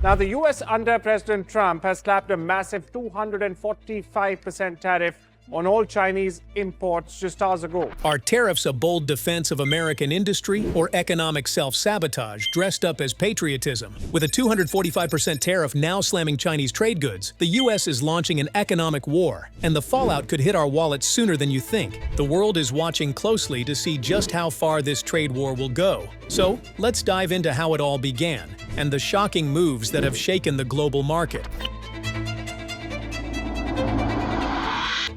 Now, the US under President Trump has slapped a massive 245% tariff on all Chinese imports just hours ago. Are tariffs a bold defense of American industry or economic self-sabotage dressed up as patriotism? With a 245% tariff now slamming Chinese trade goods, the U.S. is launching an economic war, and the fallout could hit our wallets sooner than you think. The world is watching closely to see just how far this trade war will go. So, let's dive into how it all began and the shocking moves that have shaken the global market.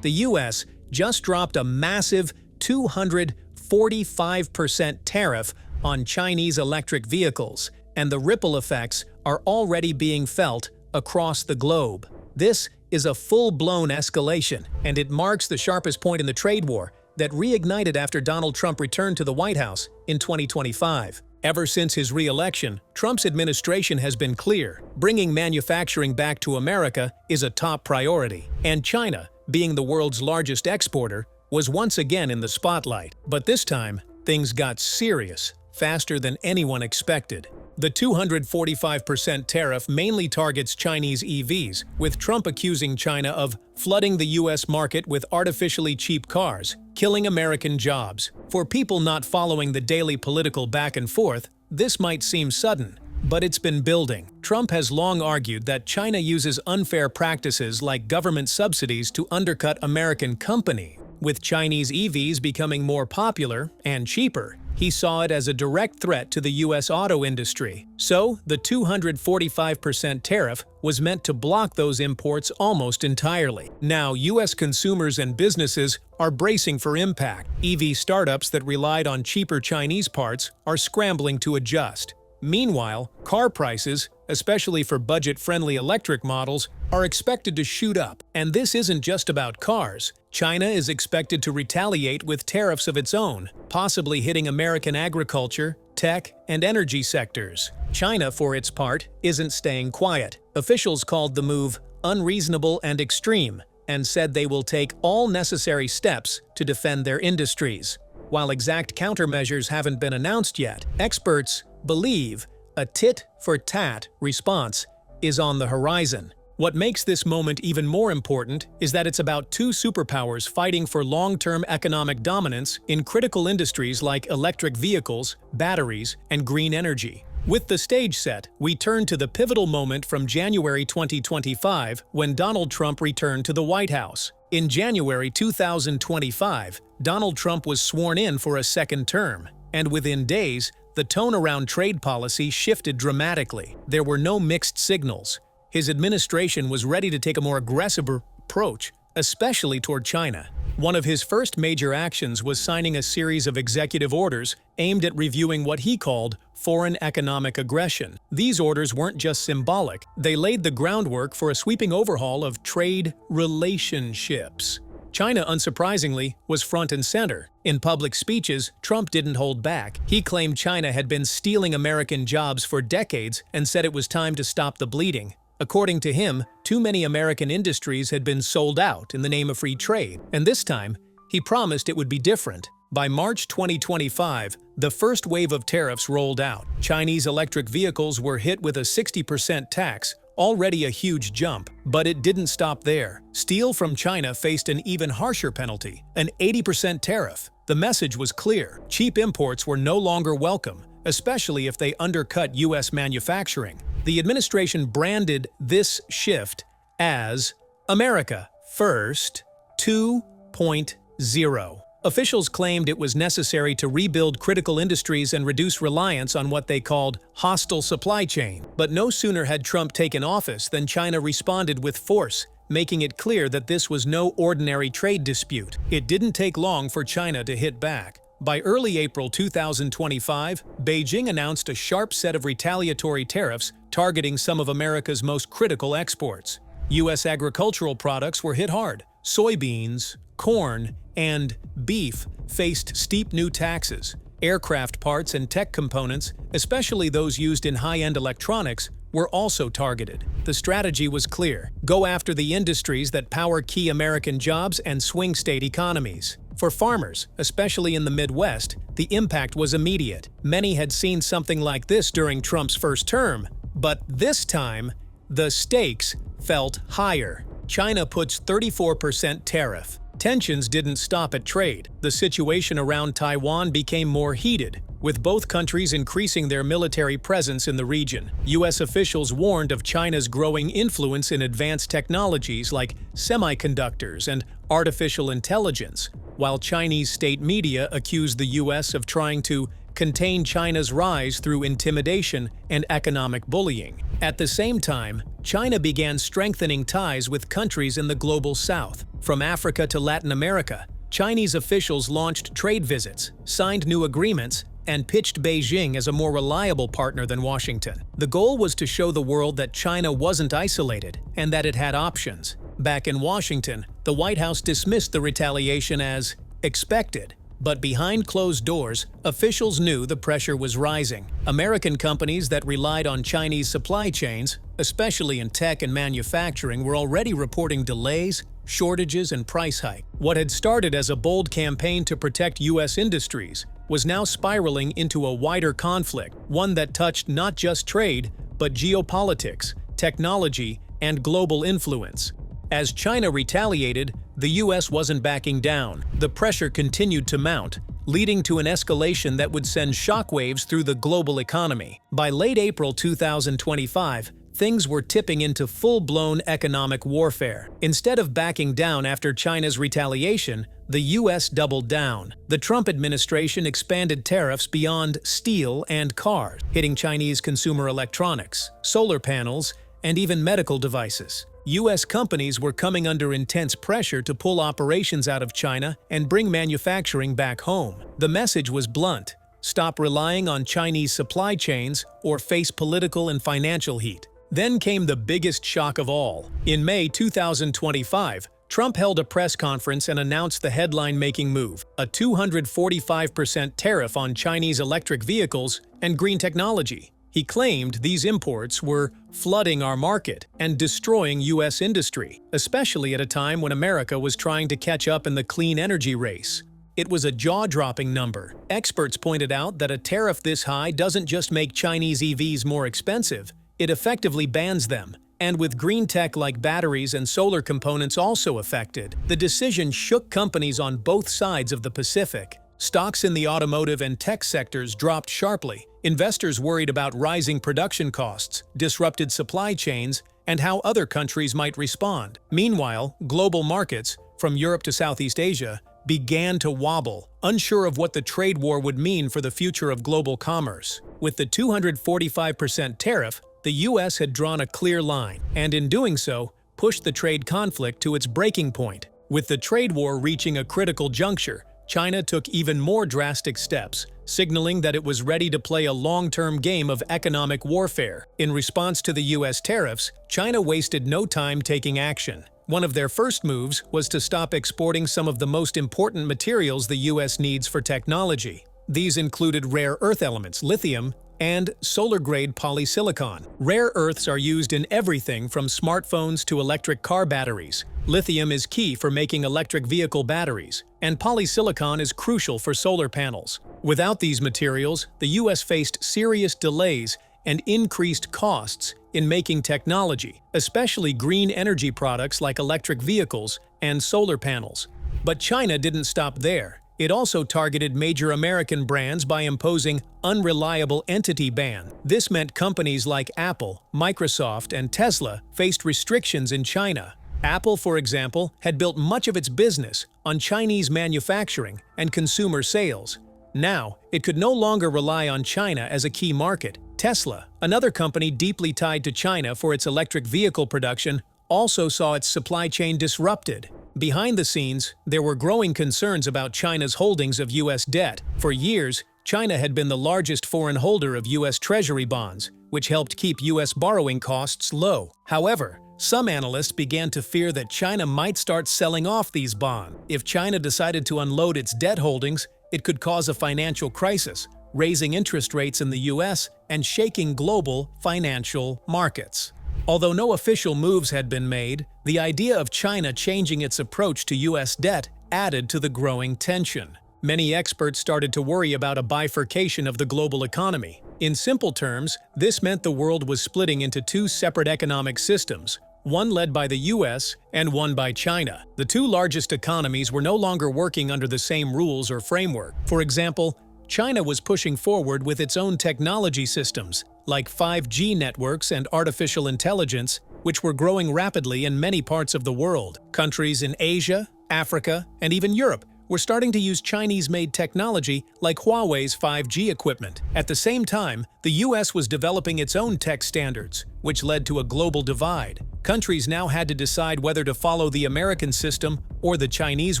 The U.S. just dropped a massive 245% tariff on Chinese electric vehicles, and the ripple effects are already being felt across the globe. This is a full-blown escalation, and it marks the sharpest point in the trade war that reignited after Donald Trump returned to the White House in 2025. Ever since his re-election, Trump's administration has been clear: bringing manufacturing back to America is a top priority, and China, being the world's largest exporter, was once again in the spotlight. But this time, things got serious, faster than anyone expected. The 245% tariff mainly targets Chinese EVs, with Trump accusing China of flooding the U.S. market with artificially cheap cars, killing American jobs. For people not following the daily political back and forth, this might seem sudden, but it's been building. Trump has long argued that China uses unfair practices like government subsidies to undercut American companies. With Chinese EVs becoming more popular and cheaper, he saw it as a direct threat to the U.S. auto industry. So, the 245% tariff was meant to block those imports almost entirely. Now, U.S. consumers and businesses are bracing for impact. EV startups that relied on cheaper Chinese parts are scrambling to adjust. Meanwhile, car prices, especially for budget-friendly electric models, are expected to shoot up. And this isn't just about cars. China is expected to retaliate with tariffs of its own, possibly hitting American agriculture, tech, and energy sectors. China, for its part, isn't staying quiet. Officials called the move unreasonable and extreme, and said they will take all necessary steps to defend their industries. While exact countermeasures haven't been announced yet, experts believe a tit-for-tat response is on the horizon. What makes this moment even more important is that it's about two superpowers fighting for long-term economic dominance in critical industries like electric vehicles, batteries, and green energy. With the stage set, we turn to the pivotal moment from January 2025 when Donald Trump returned to the White House. In January 2025, Donald Trump was sworn in for a second term, and within days, the tone around trade policy shifted dramatically. There were no mixed signals. His administration was ready to take a more aggressive approach, especially toward China. One of his first major actions was signing a series of executive orders aimed at reviewing what he called foreign economic aggression. These orders weren't just symbolic. They laid the groundwork for a sweeping overhaul of trade relationships. China, unsurprisingly, was front and center. In public speeches, Trump didn't hold back. He claimed China had been stealing American jobs for decades and said it was time to stop the bleeding. According to him, too many American industries had been sold out in the name of free trade, and this time, he promised it would be different. By March 2025, the first wave of tariffs rolled out. Chinese electric vehicles were hit with a 60% tax, already a huge jump. But it didn't stop there. Steel from China faced an even harsher penalty, an 80% tariff. The message was clear: cheap imports were no longer welcome, especially if they undercut U.S. manufacturing. The administration branded this shift as America First 2.0. Officials claimed it was necessary to rebuild critical industries and reduce reliance on what they called hostile supply chain. But no sooner had Trump taken office than China responded with force, making it clear that this was no ordinary trade dispute. It didn't take long for China to hit back. By early April 2025, Beijing announced a sharp set of retaliatory tariffs targeting some of America's most critical exports. U.S. agricultural products were hit hard. Soybeans, corn, and beef faced steep new taxes. Aircraft parts and tech components, especially those used in high-end electronics, were also targeted. The strategy was clear: go after the industries that power key American jobs and swing state economies. For farmers, especially in the Midwest, the impact was immediate. Many had seen something like this during Trump's first term, But this time, the stakes felt higher. China puts 34% tariff. Tensions didn't stop at trade. The situation around Taiwan became more heated, with both countries increasing their military presence in the region. U.S. officials warned of China's growing influence in advanced technologies like semiconductors and artificial intelligence, while Chinese state media accused the U.S. of trying to contain China's rise through intimidation and economic bullying. At the same time, China began strengthening ties with countries in the global south. From Africa to Latin America, Chinese officials launched trade visits, signed new agreements, and pitched Beijing as a more reliable partner than Washington. The goal was to show the world that China wasn't isolated and that it had options. Back in Washington, the White House dismissed the retaliation as expected. But behind closed doors, officials knew the pressure was rising. American companies that relied on Chinese supply chains, especially in tech and manufacturing, were already reporting delays, shortages, and price hikes. What had started as a bold campaign to protect U.S. industries was now spiraling into a wider conflict, one that touched not just trade, but geopolitics, technology, and global influence. As China retaliated, the U.S. wasn't backing down. The pressure continued to mount, leading to an escalation that would send shockwaves through the global economy. By late April 2025, things were tipping into full-blown economic warfare. Instead of backing down after China's retaliation, the U.S. doubled down. The Trump administration expanded tariffs beyond steel and cars, hitting Chinese consumer electronics, solar panels, and even medical devices. U.S. companies were coming under intense pressure to pull operations out of China and bring manufacturing back home. The message was blunt: stop relying on Chinese supply chains or face political and financial heat. Then came the biggest shock of all. In May 2025, Trump held a press conference and announced the headline-making move: a 245% tariff on Chinese electric vehicles and green technology. He claimed these imports were flooding our market and destroying U.S. industry, especially at a time when America was trying to catch up in the clean energy race. It was a jaw-dropping number. Experts pointed out that a tariff this high doesn't just make Chinese EVs more expensive, it effectively bans them. And with green tech like batteries and solar components also affected, the decision shook companies on both sides of the Pacific. Stocks in the automotive and tech sectors dropped sharply. Investors worried about rising production costs, disrupted supply chains, and how other countries might respond. Meanwhile, global markets, from Europe to Southeast Asia, began to wobble, unsure of what the trade war would mean for the future of global commerce. With the 245% tariff, the U.S. had drawn a clear line, and in doing so, pushed the trade conflict to its breaking point. With the trade war reaching a critical juncture, China took even more drastic steps, signaling that it was ready to play a long-term game of economic warfare. In response to the U.S. tariffs, China wasted no time taking action. One of their first moves was to stop exporting some of the most important materials the U.S. needs for technology. These included rare earth elements, lithium, and solar-grade polysilicon. Rare earths are used in everything from smartphones to electric car batteries. Lithium is key for making electric vehicle batteries, and polysilicon is crucial for solar panels. Without these materials, the U.S. faced serious delays and increased costs in making technology, especially green energy products like electric vehicles and solar panels. But China didn't stop there. It also targeted major American brands by imposing unreliable entity ban. This meant companies like Apple, Microsoft, and Tesla faced restrictions in China. Apple, for example, had built much of its business on Chinese manufacturing and consumer sales. Now, it could no longer rely on China as a key market. Tesla, another company deeply tied to China for its electric vehicle production, also saw its supply chain disrupted. Behind the scenes, there were growing concerns about China's holdings of U.S. debt. For years, China had been the largest foreign holder of U.S. Treasury bonds, which helped keep U.S. borrowing costs low. However, some analysts began to fear that China might start selling off these bonds. If China decided to unload its debt holdings, it could cause a financial crisis, raising interest rates in the U.S. and shaking global financial markets. Although no official moves had been made, the idea of China changing its approach to U.S. debt added to the growing tension. many experts started to worry about a bifurcation of the global economy. In simple terms, this meant the world was splitting into two separate economic systems, one led by the US and one by China. The two largest economies were no longer working under the same rules or framework. For example, China was pushing forward with its own technology systems, like 5G networks and artificial intelligence, which were growing rapidly in many parts of the world. Countries in Asia, Africa, and even Europe were starting to use Chinese-made technology like Huawei's 5G equipment. At the same time, the US was developing its own tech standards, which led to a global divide. Countries now had to decide whether to follow the American system or the Chinese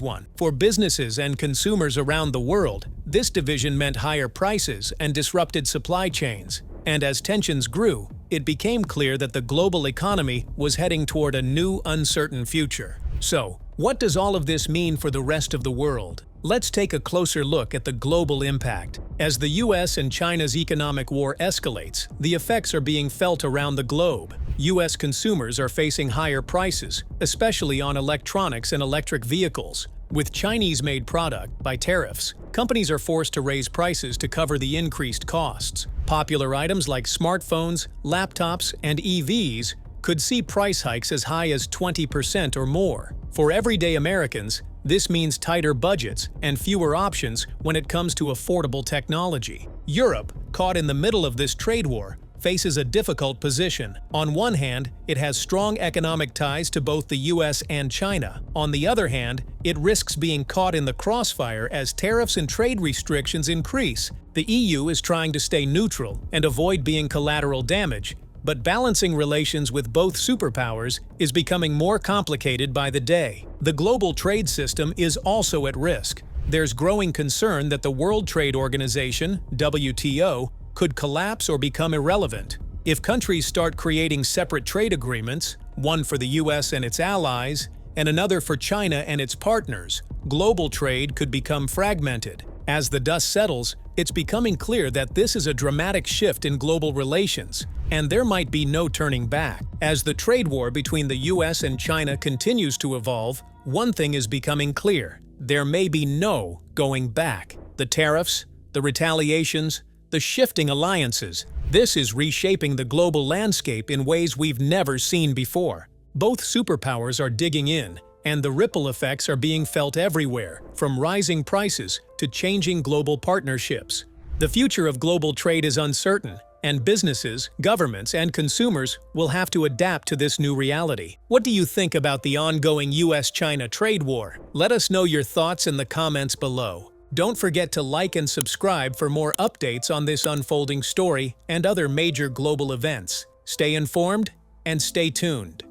one. For businesses and consumers around the world, this division meant higher prices and disrupted supply chains. And as tensions grew, it became clear that the global economy was heading toward a new, uncertain future. So, what does all of this mean for the rest of the world? Let's take a closer look at the global impact. As the US and China's economic war escalates, the effects are being felt around the globe. US consumers are facing higher prices, especially on electronics and electric vehicles. With Chinese-made product by tariffs, companies are forced to raise prices to cover the increased costs. Popular items like smartphones, laptops, and EVs could see price hikes as high as 20% or more. For everyday Americans, this means tighter budgets and fewer options when it comes to affordable technology. Europe, caught in the middle of this trade war, faces a difficult position. On one hand, it has strong economic ties to both the US and China. On the other hand, it risks being caught in the crossfire as tariffs and trade restrictions increase. The EU is trying to stay neutral and avoid being collateral damage, but balancing relations with both superpowers is becoming more complicated by the day. The global trade system is also at risk. There's growing concern that the World Trade Organization, WTO, could collapse or become irrelevant. If countries start creating separate trade agreements, one for the US and its allies, and another for China and its partners, global trade could become fragmented. As the dust settles, it's becoming clear that this is a dramatic shift in global relations, and there might be no turning back. As the trade war between the US and China continues to evolve, one thing is becoming clear: there may be no going back. The tariffs, the retaliations, the shifting alliances, this is reshaping the global landscape in ways we've never seen before. Both superpowers are digging in, and the ripple effects are being felt everywhere, from rising prices to changing global partnerships. The future of global trade is uncertain, and businesses, governments, and consumers will have to adapt to this new reality. What do you think about the ongoing US-China trade war? Let us know your thoughts in the comments below. Don't forget to like and subscribe for more updates on this unfolding story and other major global events. Stay informed and stay tuned.